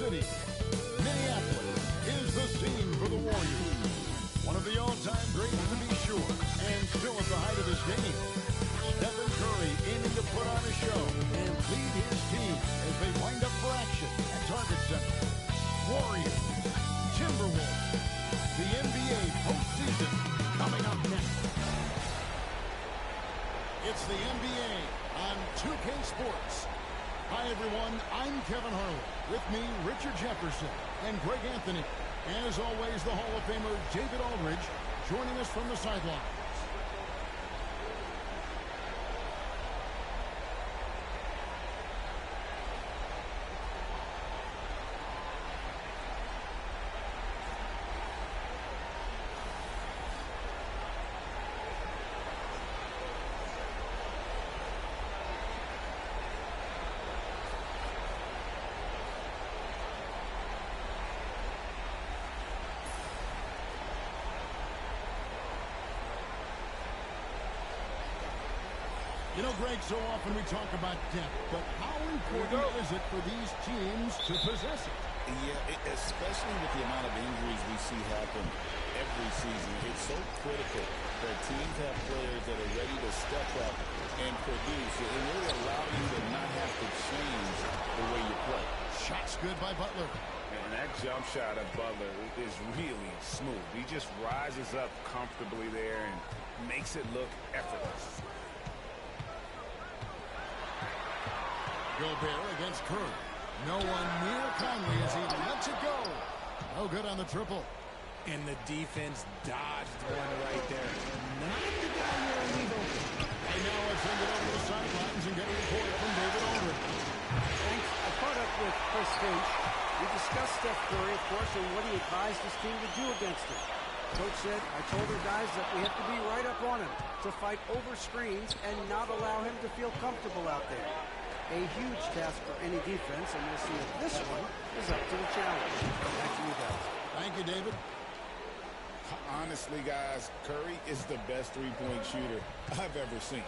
City. Minneapolis is the scene for the Warriors. One of the all-time greats to be sure, and still at the height of his game. Stephen Curry aiming to put on a show and lead his team as they wind up for action at Target Center. Warriors, Timberwolves, the NBA postseason coming up next. It's the NBA on 2K Sports. Hi, everyone. I'm Kevin Harlan. With me, Richard Jefferson and Greg Anthony. As always, the Hall of Famer David Aldridge joining us from the sideline. You know, Greg, so often we talk about depth, but how important is it for these teams to possess it? Yeah, especially with the amount of injuries we see happen every season. It's so critical that teams have players that are ready to step up and produce and really allow you to not have to change the way you play. Shot's good by Butler. And that jump shot of Butler is really smooth. He just rises up comfortably there and makes it look effortless. Gobert against Curry. No one near Conley as he lets it go. No good on the triple. And the defense dodged one right there. Not the guy you want to leave open. And now let's send it over to the sidelines and get a report from David Aldridge. Thanks. I caught up with Chris Finch. We discussed Steph Curry, of course, and what he advised his team to do against him. Coach said, I told our guys that we have to be right up on him to fight over screens and not allow him to feel comfortable out there. A huge task for any defense, and we'll see if this one is up to the challenge. Back to you guys. Thank you, David. Honestly, guys, Curry is the best three-point shooter I've ever seen.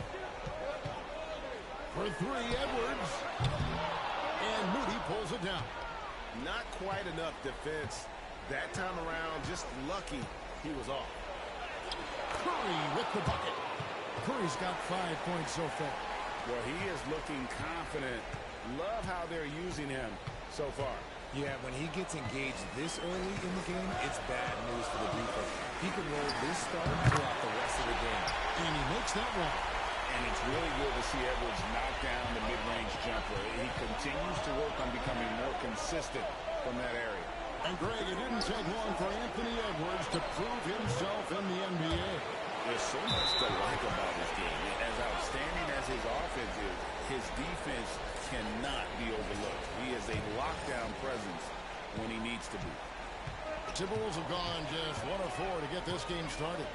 For three, Edwards. And Moody pulls it down. Not quite enough defense. That time around, just lucky he was off. Curry with the bucket. Curry's got 5 points so far. Well, he is looking confident. Love how they're using him so far. Yeah, when he gets engaged this early in the game, it's bad news for the defense. He can roll this start throughout the rest of the game. And he makes that one. And it's really good to see Edwards knock down the mid-range jumper. He continues to work on becoming more consistent from that area. And, Greg, it didn't take long for Anthony Edwards to prove himself in the NBA. There's so much to like about his game. As outstanding as his offense is, his defense cannot be overlooked. He is a lockdown presence when he needs to be. The Timberwolves have gone just 1 of 4 to get this game started.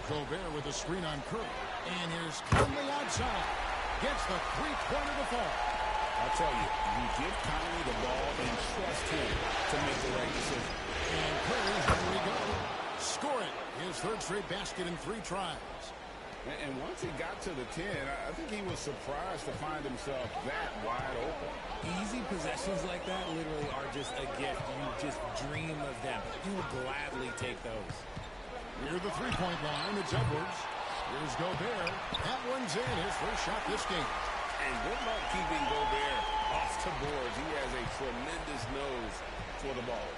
Gobert with a screen on Curry. And here's Conley outside. Gets the three-pointer to fall. I'll tell you, you give Conley the ball and trust him to make the right decision. And Curry's ready to go. Scoring his third straight basket in 3 tries. And once he got to the 10, I think he was surprised to find himself that wide open. Easy possessions like that literally are just a gift. You just dream of them. You would gladly take those. Near the three-point line, it's Edwards. Here's Gobert. That one's in. His first shot this game. And good luck keeping Gobert off the boards. He has a tremendous nose for the ball.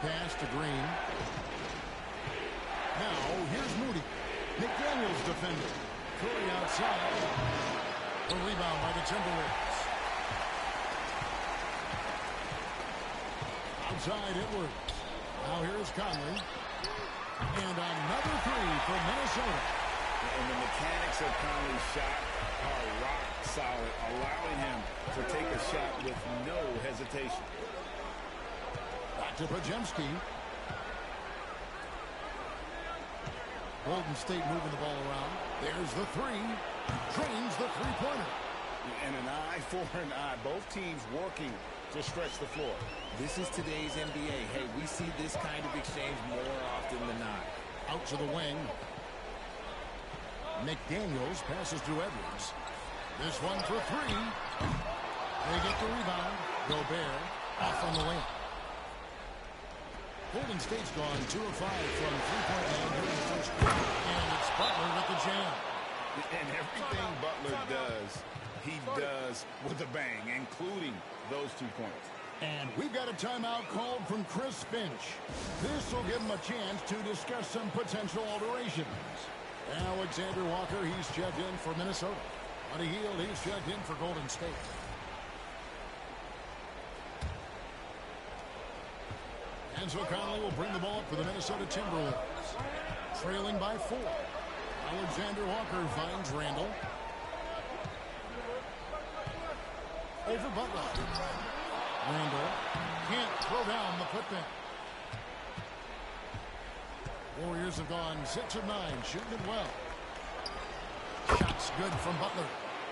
Pass to Green. Now, here's Moody. McDaniels defending. Curry outside. A rebound by the Timberwolves. Outside Edwards. Now here's Conley. And another three for Minnesota. And the mechanics of Conley's shot are rock solid, allowing him to take a shot with no hesitation. Back to Podziemski. Golden State moving the ball around. There's the three. Drains the three-pointer. And an eye for an eye. Both teams working to stretch the floor. This is today's NBA. Hey, we see this kind of exchange more often than not. Out to the wing. McDaniels passes to Edwards. This one for three. They get the rebound. Gobert off on the wing. Golden State's gone 2 of 5 from three-point land here in the first quarter. And it's Butler with the jam. And everything Butler does, he does with a bang, including those 2 points. And we've got a timeout called from Chris Finch. This will give him a chance to discuss some potential alterations. Alexander Walker, he's checked in for Minnesota. Buddy Hield, he's checked in for Golden State. Enzo Connolly will bring the ball up for the Minnesota Timberwolves. Trailing by 4. Alexander Walker finds Randall. Over Butler. Randall can't throw down the putback. Warriors have gone 6 of 9, shooting it well. Shots good from Butler.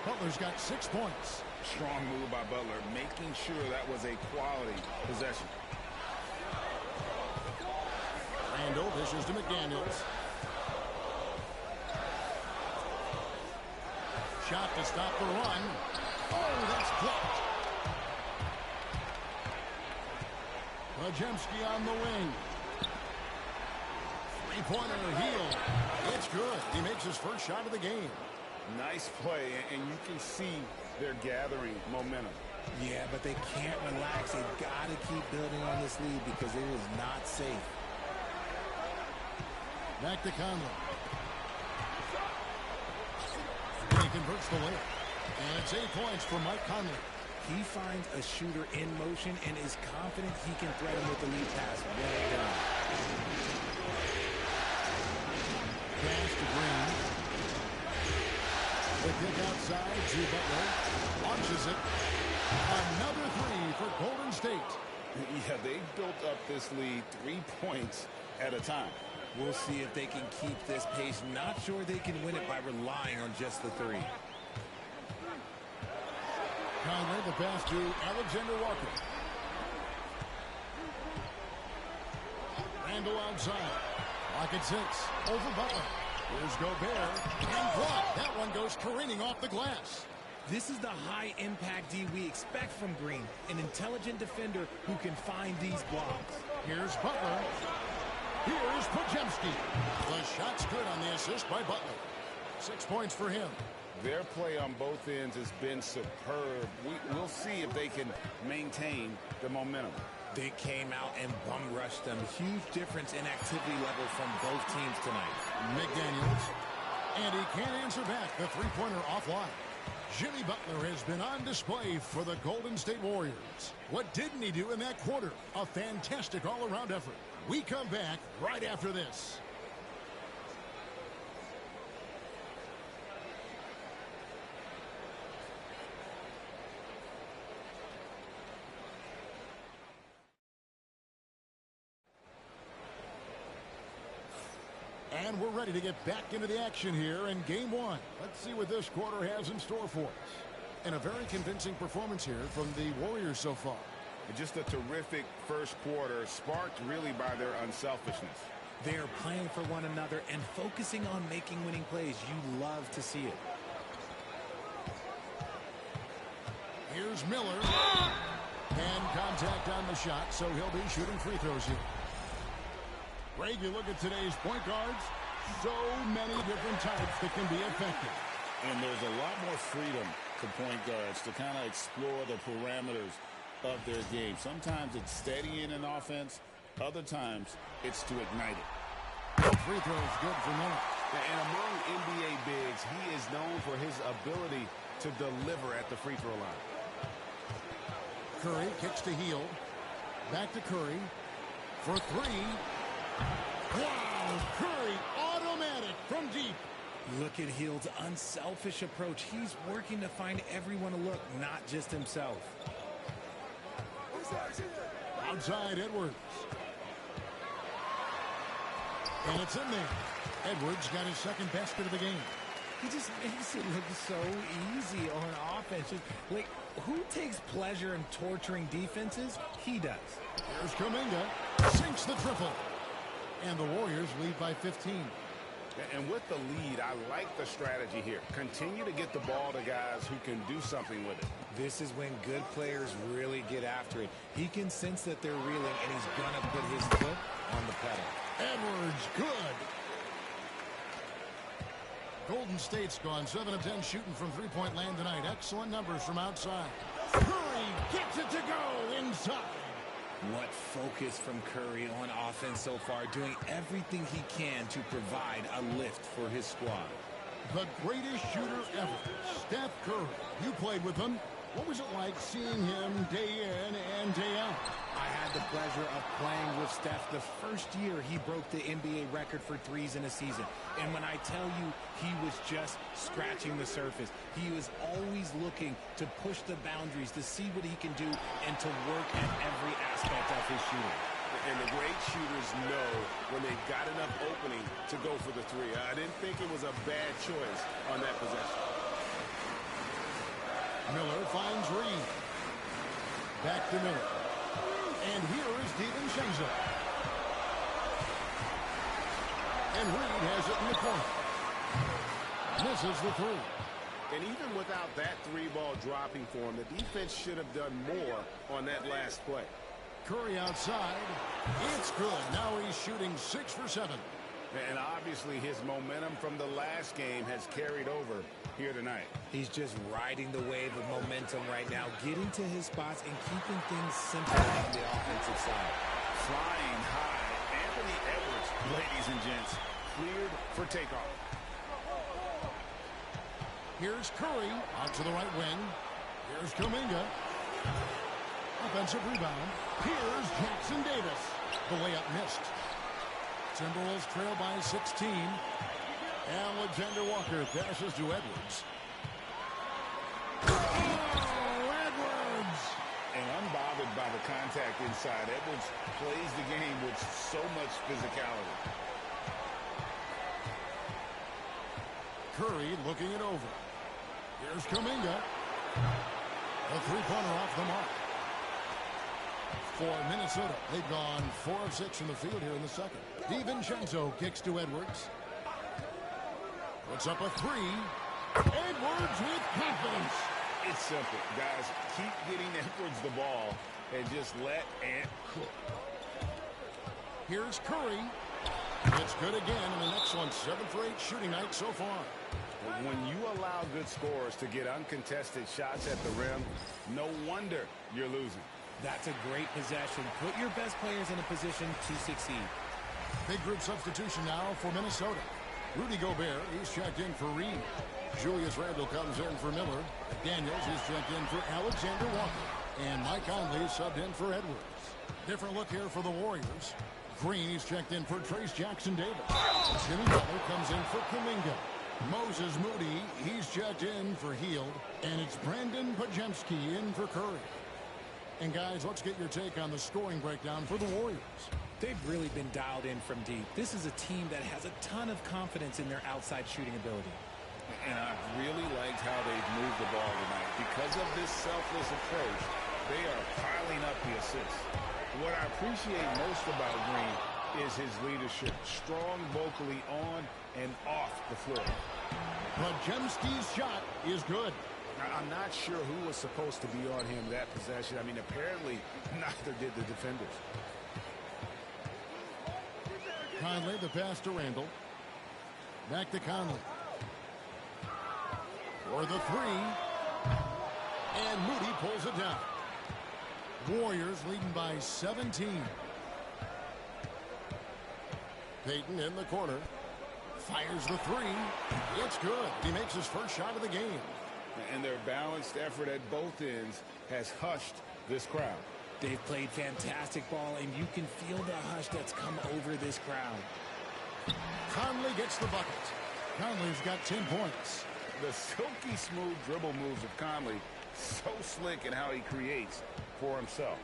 Butler's got 6 points. Strong move by Butler, making sure that was a quality possession. Randall dishes to McDaniels. Shot to stop the run. Oh, that's blocked. Podziemski on the wing. Three-pointer, Hield. It's good. He makes his first shot of the game. Nice play, and you can see they're gathering momentum. Yeah, but they can't relax. They've got to keep building on this lead because it is not safe. Back to Conley. And he converts the layup. And it's 8 points for Mike Conley. He finds a shooter in motion and is confident he can thread him with the lead pass. Well done. Pass to Green. The kick outside to Butler. Launches it. Another 3 for Golden State. Yeah, they built up this lead 3 points at a time. We'll see if they can keep this pace. Not sure they can win it by relying on just the 3. Conley, the pass to Alexander Walker. Randall outside. Lock at 6. Over Butler. Here's Gobert. And blocked. That one goes careening off the glass. This is the high-impact D we expect from Green. An intelligent defender who can find these blocks. Here's Butler. Here's Podziemski. The shot's good on the assist by Butler. 6 points for him. Their play on both ends has been superb. We'll see if they can maintain the momentum. They came out and bum-rushed them. Huge difference in activity level from both teams tonight. McDaniels. And he can't answer back. The three-pointer offline. Jimmy Butler has been on display for the Golden State Warriors. What didn't he do in that quarter? A fantastic all-around effort. We come back right after this. And we're ready to get back into the action here in Game 1. Let's see what this quarter has in store for us. And a very convincing performance here from the Warriors so far. Just a terrific first quarter, sparked really by their unselfishness. They're playing for one another and focusing on making winning plays. You love to see it. Here's Miller. And contact on the shot, so he'll be shooting free throws here. Greg, you look at today's point guards, so many different types that can be effective. And there's a lot more freedom to point guards to kind of explore the parameters of their game. Sometimes it's steadying an offense. Other times it's to ignite it. Free throws good for Miller. And among NBA bigs, he is known for his ability to deliver at the free throw line. Curry kicks to Hield. Back to Curry for 3. Wow, Curry automatic from deep. Look at Hield's unselfish approach. He's working to find everyone a look, not just himself. Outside Edwards. And it's in there. Edwards got his second basket of the game. He just makes it look so easy on offense. Like, who takes pleasure in torturing defenses? He does. Here's Kuminga. Sinks the triple. And the Warriors lead by 15. And with the lead, I like the strategy here. Continue to get the ball to guys who can do something with it. This is when good players really get after it. He can sense that they're reeling, and he's going to put his foot on the pedal. Edwards, good. Golden State's gone 7 of 10 shooting from three-point land tonight. Excellent numbers from outside. Curry gets it to go inside. What focus from Curry on offense so far, doing everything he can to provide a lift for his squad. The greatest shooter ever, Steph Curry. You played with him. What was it like seeing him day in and day out? I had the pleasure of playing with Steph the first year he broke the NBA record for threes in a season. And when I tell you he was just scratching the surface, he was always looking to push the boundaries, to see what he can do, and to work at every aspect of his shooting. And the great shooters know when they've got enough opening to go for the three. I didn't think it was a bad choice on that possession. Miller finds Reed. Back to Miller. And here is DiVincenzo. And Reed has it in the corner. Misses the three. And even without that three ball dropping for him, the defense should have done more on that last play. Curry outside. It's good. Now he's shooting 6 for 7. And obviously his momentum from the last game has carried over here tonight. He's just riding the wave of momentum right now, getting to his spots and keeping things simple on the offensive side. Flying high, Anthony Edwards, ladies and gents, cleared for takeoff. Here's Curry out to the right wing. Here's Kuminga. Offensive rebound. Here's Jackson Davis. The layup missed. Timberwolves trail by 16. Alexander Walker passes to Edwards. Oh, Edwards! And unbothered by the contact inside, Edwards plays the game with so much physicality. Curry looking it over. Here's Kuminga. A three-pointer off the mark. For Minnesota, they've gone 4 of 6 from the field here in the second. DiVincenzo kicks to Edwards. Puts up a three. Edwards with confidence. It's simple, guys. Keep getting Edwards the ball and just let Ant cook. Here's Curry. It's good again and an excellent 7 for 8 shooting night so far. But when you allow good scorers to get uncontested shots at the rim, no wonder you're losing. That's a great possession. Put your best players in a position to succeed. Big group substitution now for Minnesota. Rudy Gobert, he's checked in for Reed. Julius Randle comes in for Miller. Daniels is checked in for Alexander Walker. And Mike Conley is subbed in for Edwards. Different look here for the Warriors. Green is checked in for Trace Jackson Davis. Jimmy Butler comes in for Kuminga. Moses Moody, he's checked in for Hield. And it's Brandon Podziemski in for Curry. And guys, let's get your take on the scoring breakdown for the Warriors. They've really been dialed in from deep. This is a team that has a ton of confidence in their outside shooting ability. And I've really liked how they've moved the ball tonight. Because of this selfless approach, they are piling up the assists. What I appreciate most about Green is his leadership. Strong vocally on and off the floor. Podziemski's shot is good. I'm not sure who was supposed to be on him that possession. I mean, apparently neither did the defenders. Conley, the pass to Randle. Back to Conley. For the three. And Moody pulls it down. Warriors leading by 17. Payton in the corner. Fires the three. It's good. He makes his first shot of the game. And their balanced effort at both ends has hushed this crowd. They've played fantastic ball, and you can feel the hush that's come over this crowd. Conley gets the bucket. Conley's got 10 points. The silky smooth dribble moves of Conley, so slick in how he creates for himself.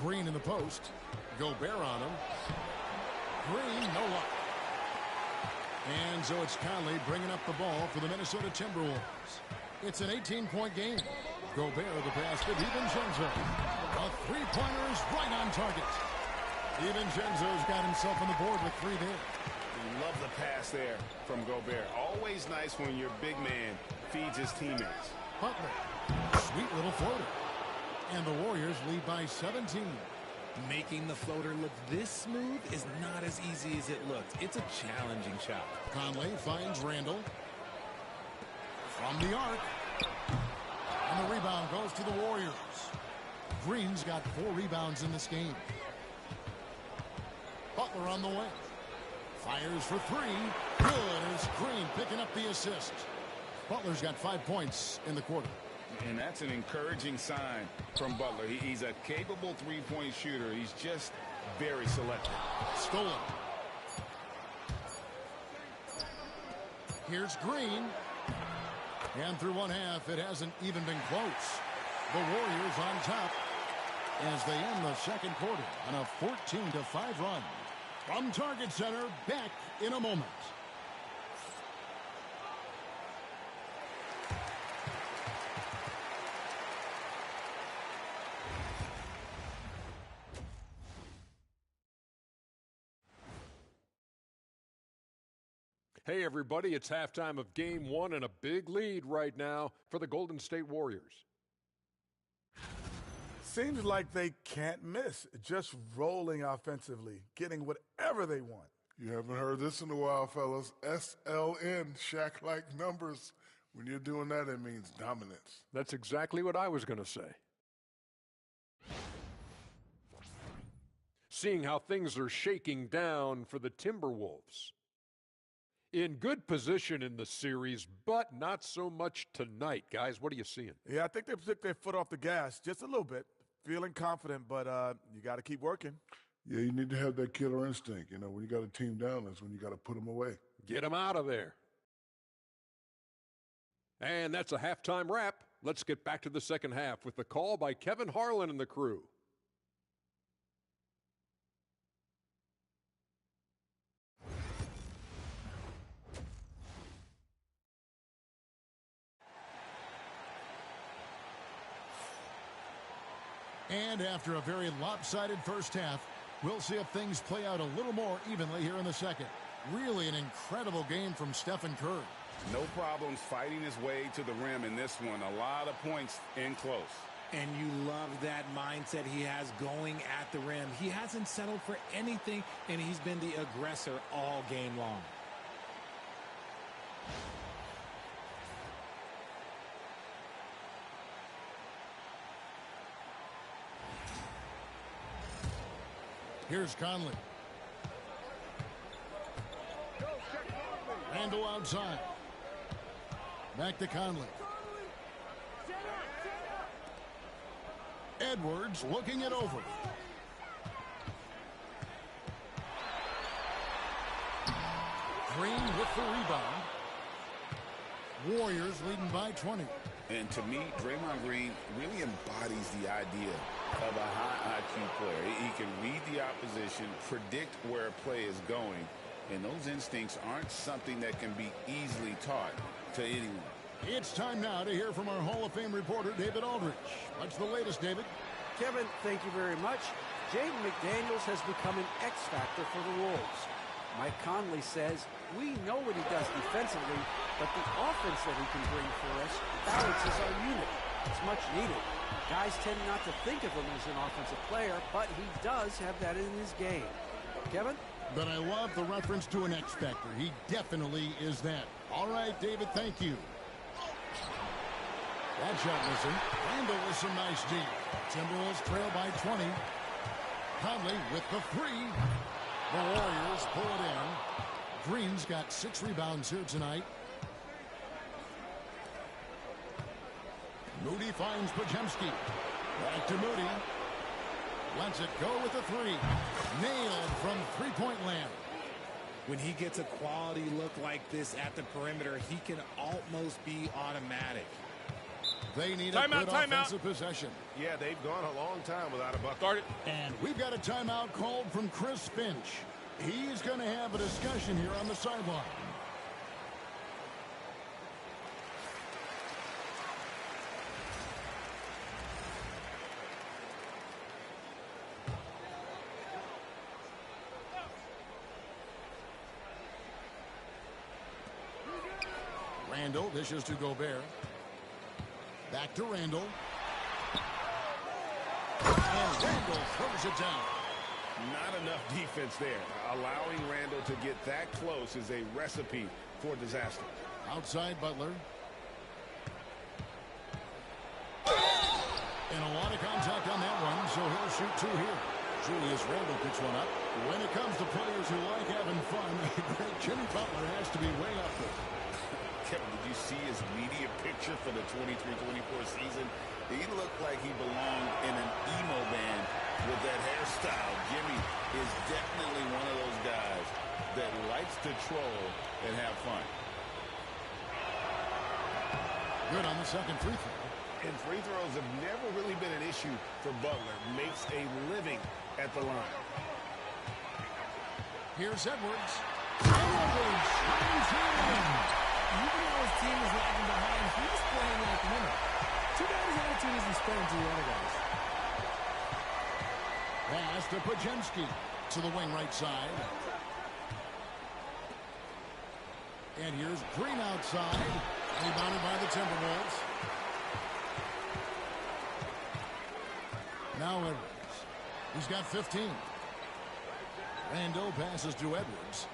Green in the post. Gobert on him. Green, no luck. And so it's Conley bringing up the ball for the Minnesota Timberwolves. It's an 18-point game. Gobert the pass to DiVincenzo. A three-pointer is right on target. DiVincenzo's got himself on the board with 3 there. Love the pass there from Gobert. Always nice when your big man feeds his teammates. Butler, sweet little floater. And the Warriors lead by 17. Making the floater look this smooth is not as easy as it looks. It's a challenging shot. Conley finds Randall. From the arc. And the rebound goes to the Warriors. Green's got 4 rebounds in this game. Butler on the way. Fires for 3. Good as Green picking up the assist. Butler's got 5 points in the quarter. And that's an encouraging sign from Butler. He's a capable three-point shooter. He's just very selective. Stolen. Here's Green. And through one half, it hasn't even been close. The Warriors on top as they end the second quarter on a 14-5 run. From Target Center, back in a moment. Hey, everybody, it's halftime of Game 1 and a big lead right now for the Golden State Warriors. Seems like they can't miss, just rolling offensively, getting whatever they want. You haven't heard this in a while, fellas. SLN, Shaq-like numbers. When you're doing that, it means dominance. That's exactly what I was going to say. Seeing how things are shaking down for the Timberwolves. In good position in the series, but not so much tonight. Guys, what are you seeing? Yeah, I think they took their foot off the gas just a little bit. Feeling confident, but you got to keep working. Yeah, you need to have that killer instinct. You know, when you got a team down, that's when you got to put them away. Get them out of there. And that's a halftime wrap. Let's get back to the second half with the call by Kevin Harlan and the crew. And after a very lopsided first half, we'll see if things play out a little more evenly here in the second. Really an incredible game from Stephen Curry. No problems fighting his way to the rim in this one. A lot of points in close. And you love that mindset he has going at the rim. He hasn't settled for anything, and he's been the aggressor all game long. Here's Conley. Randall outside. Back to Conley. Edwards looking it over. Green with the rebound. Warriors leading by 20. And to me, Draymond Green really embodies the idea of a high IQ player. He can read the opposition, predict where a play is going, and those instincts aren't something that can be easily taught to anyone. It's time now to hear from our Hall of Fame reporter, David Aldridge. What's the latest, David? Kevin, thank you very much. Jaden McDaniels has become an X factor for the Wolves. Mike Conley says, we know what he does defensively, but the offense that he can bring for us balances our unit. It's much needed. Guys tend not to think of him as an offensive player, but he does have that in his game. Kevin? But I love the reference to an X factor. He definitely is that. All right, David, thank you. That shot missing. Randall with some nice D. Timberwolves trail by 20. Conley with the 3. The Warriors pull it in. Green's got 6 rebounds here tonight. Moody finds Podziemski. Back to Moody. Lets it go with the 3. Nailed from three-point land. When he gets a quality look like this at the perimeter, he can almost be automatic. They need a good offensive possession. Yeah, they've gone a long time without a bucket. And we've got a timeout called from Chris Finch. He's going to have a discussion here on the sideline. Randall dishes to Gobert. Back to Randall. And Randall throws it down. Not enough defense there. Allowing Randall to get that close is a recipe for disaster. Outside Butler. And a lot of contact on that one, so he'll shoot two here. Julius Randle picks one up. When it comes to players who like having fun, Jimmy Butler has to be way up there. Kevin, did you see his media picture for the 23-24 season? He looked like he belonged in an emo band with that hairstyle. Jimmy is definitely one of those guys that likes to troll and have fun. Good on the second free throw. And free throws have never really been an issue for Butler. Makes a living at the line. Here's Edwards. Edwards shines in. Even though his team is lagging behind, he's playing like a winner. Too bad his attitude isn't spreading to the other guys. Pass to Podziemski to the wing right side. And here's Green outside. Rebounded by the Timberwolves. Now Edwards. He's got 15. Randall passes to Edwards.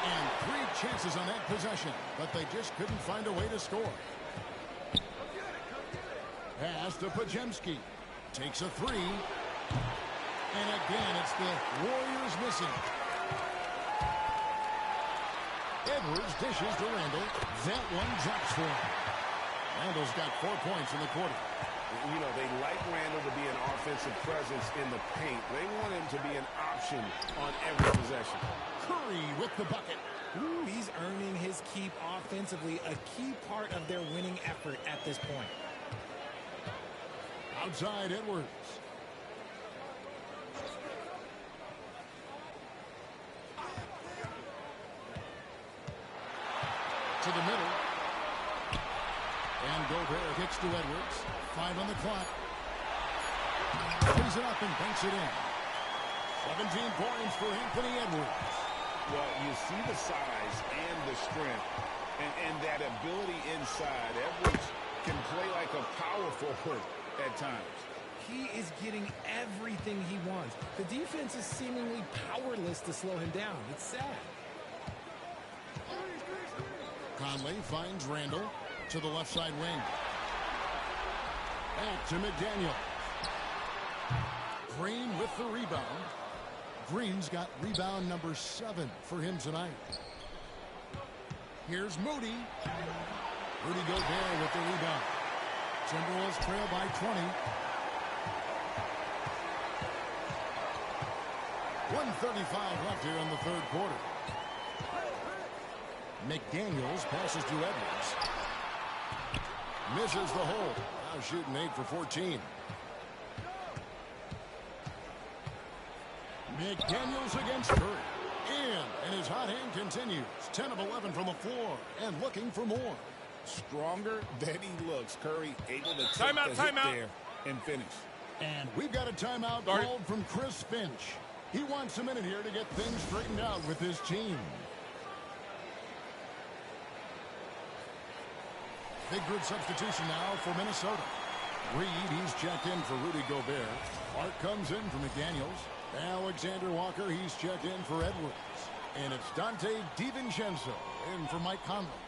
And 3 chances on that possession, but they just couldn't find a way to score. Pass to Podziemski. Takes a 3. And again, it's the Warriors missing. Edwards dishes to Randall. That one drops for him. Randall's got 4 points in the quarter. You know, they like Randall to be an offensive presence in the paint. They want him to be an option on every possession. Curry with the bucket. Ooh, he's earning his keep offensively, a key part of their winning effort at this point. Outside Edwards. To the middle. And Gobert kicks to Edwards. 5 on the clock. Brings it up and banks it in. 17 points for Anthony Edwards. Well, you see the size and the strength and that ability inside. Edwards can play like a power forward at times. He is getting everything he wants. The defense is seemingly powerless to slow him down. It's sad. Conley finds Randall to the left side wing. Back to McDaniel. Green with the rebound. Green's got rebound number 7 for him tonight. Here's Moody. Rudy Gobert with the rebound. Timberwolves trail by 20. 1:35 left here in the third quarter. McDaniels passes to Edwards. Misses the hole. Now shooting 8 for 14. McDaniels against Curry. And his hot hand continues. 10 of 11 from the floor and looking for more. Stronger than he looks. Curry able to take the hit there and finish. And we've got a timeout called from Chris Finch. He wants a minute here to get things straightened out with his team. Big group substitution now for Minnesota. Reed, he's checked in for Rudy Gobert. Clark comes in for McDaniels. Alexander Walker, he's checked in for Edwards. And it's Dante DiVincenzo in for Mike Conley.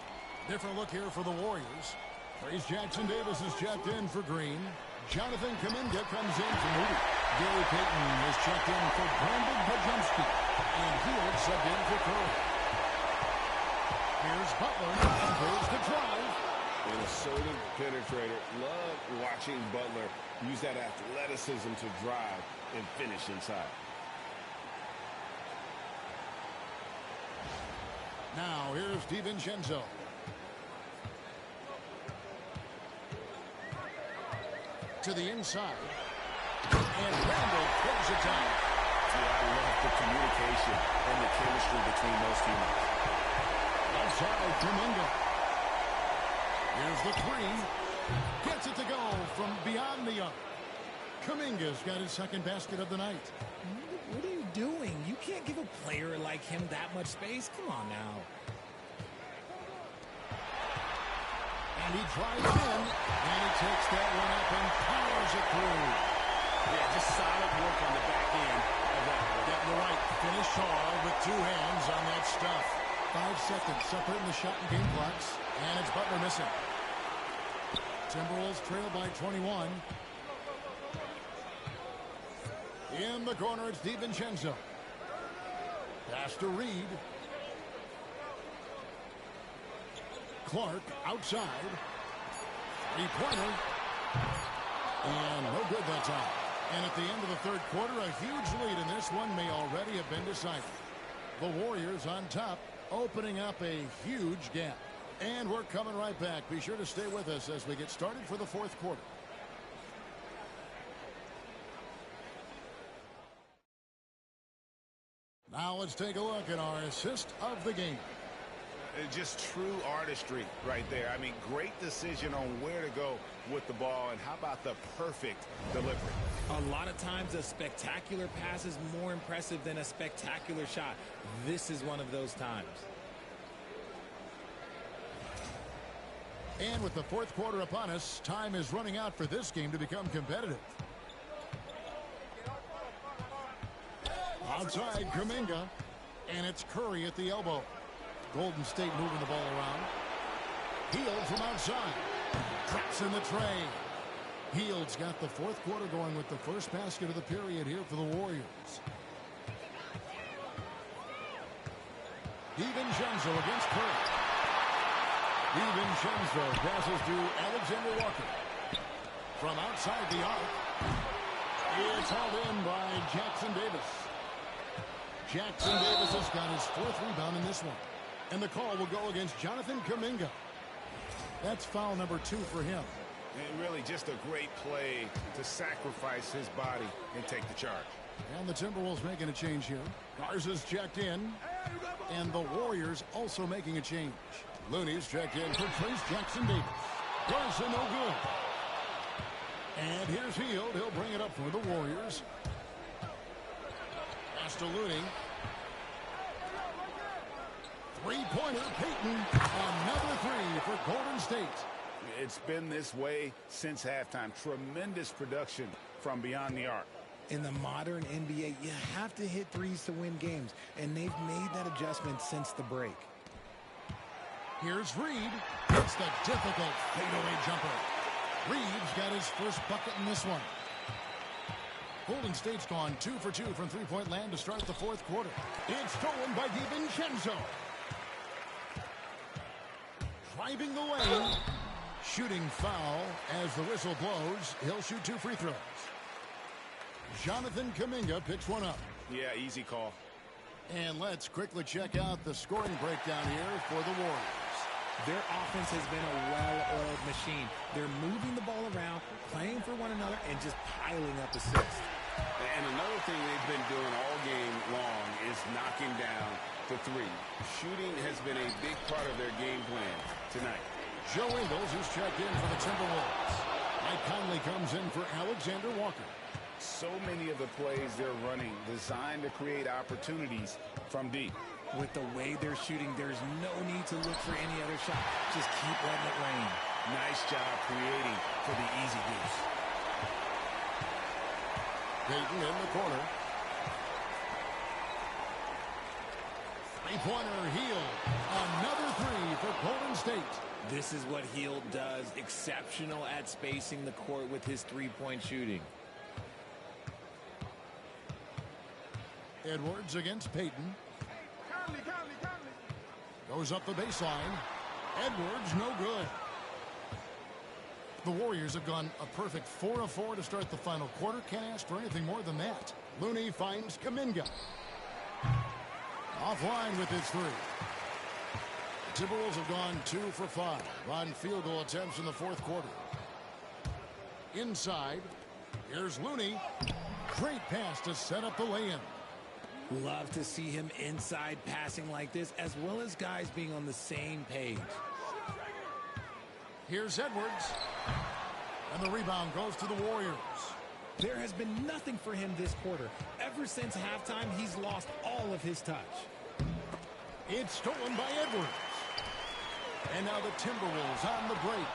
Different look here for the Warriors. Trace Jackson-Davis is checked in for Green. Jonathan Kuminga comes in for Moody. Gary Payton is checked in for Brandon Podziemski. And Hield subbed in for Curry. Here's Butler, and there's the drive. An assertive penetrator. Love watching Butler use that athleticism to drive and finish inside. Now here's DiVincenzo. To the inside. And Randall throws it down. See, I love the communication and the chemistry between those teammates. Outside Kuminga. Here's the 3. Gets it to go from beyond the arc. Kuminga's got his second basket of the night. What are you doing? You can't give a player like him that much space. Come on now. And he drives in, and he takes that one up and powers it through. Yeah, just solid work on the back end of that one. Getting the right finish all with two hands on that stuff. 5 seconds separating the shot and game clocks, and it's Butler missing. Timberwolves trail by 21. In the corner, it's DiVincenzo. Pass to Reed. Clark outside. Three-pointer. And no good that time. And at the end of the third quarter, a huge lead in this one may already have been decided. The Warriors on top, opening up a huge gap. And we're coming right back. Be sure to stay with us as we get started for the fourth quarter. Now let's take a look at our assist of the game. Just true artistry right there. I mean, great decision on where to go with the ball, and how about the perfect delivery? A lot of times a spectacular pass is more impressive than a spectacular shot. This is one of those times. And with the fourth quarter upon us, time is running out for this game to become competitive. Outside, Kuminga. And it's Curry at the elbow. Golden State moving the ball around. Hield from outside. Traps in the tray. Hield's got the fourth quarter going with the first basket of the period here for the Warriors. DiVincenzo against Curry. DiVincenzo passes to Alexander Walker. From outside the arc. It's held in by Jackson Davis. Jackson Davis has got his fourth rebound in this one. And the call will go against Jonathan Kuminga. That's foul number 2 for him. And really just a great play to sacrifice his body and take the charge. And the Timberwolves making a change here. Garza's checked in. And the Warriors also making a change. Looney's checked in for Trace Jackson Davis. Garza no good. And here's Hield. He'll bring it up for the Warriors. Pass to Looney. Three-pointer, Payton. Another three for Golden State. It's been this way since halftime. Tremendous production from beyond the arc. In the modern NBA, you have to hit threes to win games, and they've made that adjustment since the break. Here's Reed. It's the difficult fadeaway jumper. Reed's got his first bucket in this one. Golden State's gone 2 for 2 from three-point land to start the fourth quarter. It's stolen by DiVincenzo. Driving the lane. Shooting foul as the whistle blows. He'll shoot 2 free throws. Jonathan Kuminga picks one up. Yeah, easy call. And let's quickly check out the scoring breakdown here for the Warriors. Their offense has been a well-oiled machine. They're moving the ball around, playing for one another, and just piling up assists. And another thing they've been doing all game long is knocking down the three. Shooting has been a big part of their game plan tonight. Joe Ingles, who's checked in for the Timberwolves. Mike Conley comes in for Alexander Walker. So many of the plays they're running designed to create opportunities from deep. With the way they're shooting, there's no need to look for any other shot. Just keep letting it rain. Nice job creating for the easy deuce. Payton in the corner. Three-pointer Hield. Another three for Golden State. This is what Hield does. Exceptional at spacing the court with his three-point shooting. Edwards against Payton. Goes up the baseline. Edwards no good. The Warriors have gone a perfect 4 of 4 to start the final quarter. Can't ask for anything more than that. Looney finds Kuminga. Offline with his three. The Timberwolves have gone 2 for 5 on field goal attempts in the fourth quarter. Inside, here's Looney. Great pass to set up the lay-in. Love to see him inside passing like this, as well as guys being on the same page. Here's Edwards. And the rebound goes to the Warriors. There has been nothing for him this quarter. Ever since halftime, he's lost all of his touch. It's stolen by Edwards. And now the Timberwolves on the break.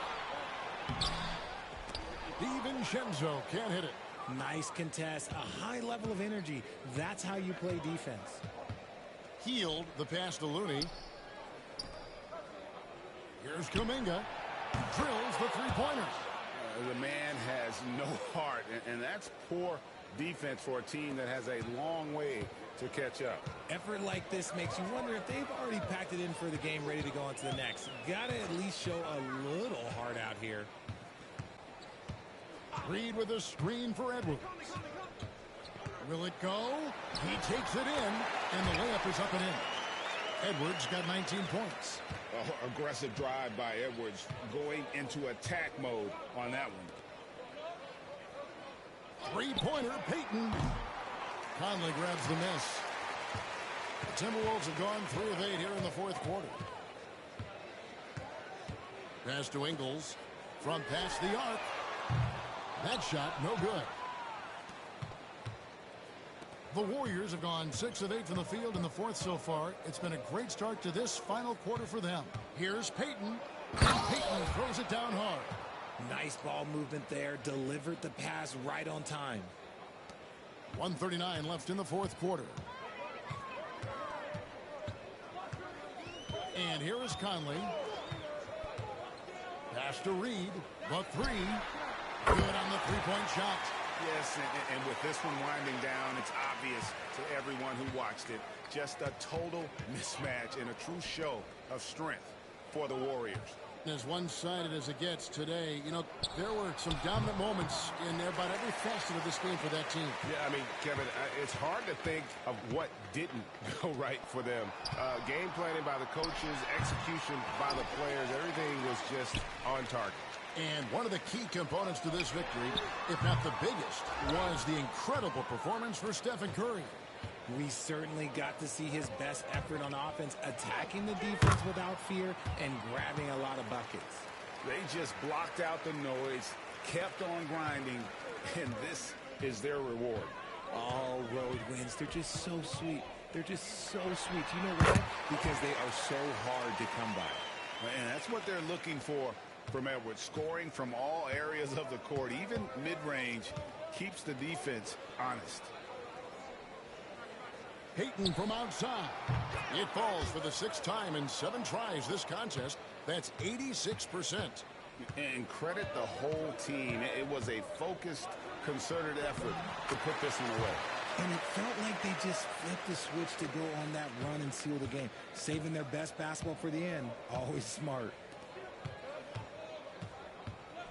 DiVincenzo can't hit it. Nice contest, a high level of energy. That's how you play defense. Healed the pass to Looney. Here's Kuminga. Drills the three-pointer. The man has no heart, and that's poor defense for a team that has a long way to catch up. Effort like this makes you wonder if they've already packed it in for the game, ready to go on to the next. Gotta at least show a little heart out here. Reed with a screen for Edwards. Will it go? He takes it in, and the layup is up and in. Edwards got 19 points. Aggressive drive by Edwards, going into attack mode on that one. Three-pointer, Payton. Conley grabs the miss. The Timberwolves have gone 3 of 8 here in the fourth quarter. Pass to Ingles from past the arc. That shot, no good. The Warriors have gone 6 of 8 from the field in the fourth so far. It's been a great start to this final quarter for them. Here's Payton. And Payton throws it down hard. Nice ball movement there. Delivered the pass right on time. 1:39 left in the fourth quarter. And here is Conley. Pass to Reed. The three. Good on the three-point shot. Yes, and with this one winding down, it's obvious to everyone who watched it. Just a total mismatch and a true show of strength for the Warriors. As one-sided as it gets today, you know, there were some dominant moments in there about every facet of this game for that team. Yeah, I mean, Kevin, it's hard to think of what didn't go right for them. Game planning by the coaches, execution by the players, everything was just on target. And one of the key components to this victory, if not the biggest, was the incredible performance for Stephen Curry. We certainly got to see his best effort on offense, attacking the defense without fear and grabbing a lot of buckets. They just blocked out the noise, kept on grinding, and this is their reward. All road wins, they're just so sweet. They're just so sweet. You know why? Because they are so hard to come by. And that's what they're looking for from Edwards. Scoring from all areas of the court, even mid-range, keeps the defense honest. Payton from outside. It falls for the 6th time in 7 tries this contest. That's 86%. And credit the whole team. It was a focused, concerted effort to put this one away. And it felt like they just flipped the switch to go on that run and seal the game. Saving their best basketball for the end. Always smart.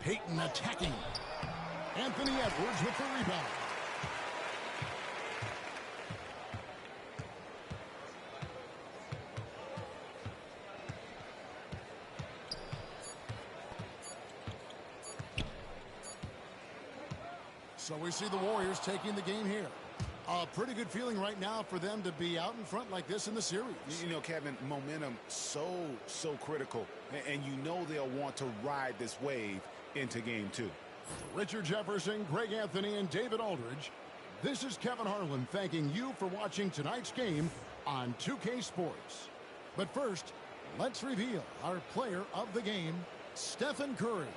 Payton attacking. Anthony Edwards with the rebound. So we see the Warriors taking the game here. A pretty good feeling right now for them to be out in front like this in the series. You know, Kevin, momentum so critical. And you know they'll want to ride this wave into game 2. Richard Jefferson, Greg Anthony, and David Aldridge. This is Kevin Harlan thanking you for watching tonight's game on 2K Sports. But first, let's reveal our player of the game, Stephen Curry.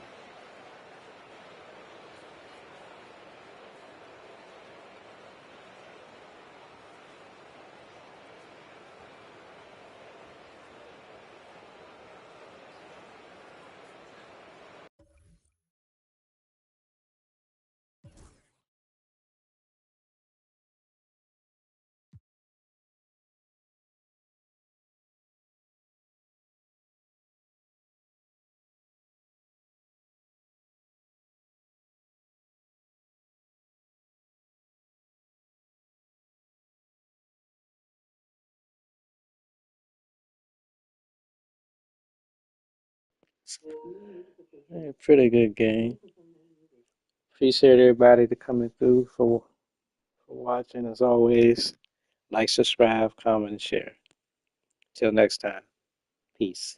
Pretty good game. Appreciate everybody to coming through for watching. As always, like, subscribe, comment, and share. Till next time. Peace.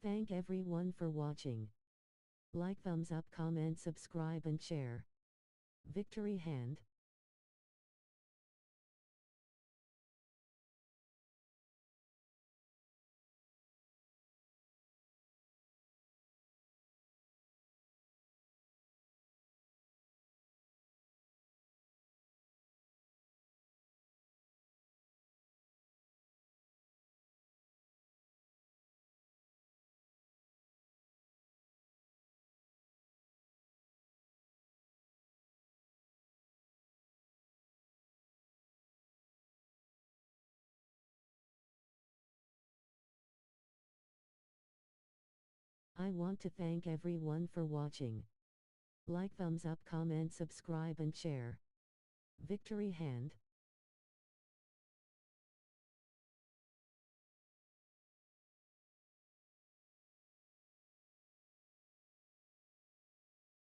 Thank everyone for watching. Like, thumbs up, comment, subscribe and share. Victory hand. I want to thank everyone for watching. Like, thumbs up, comment, subscribe and share. Victory hand.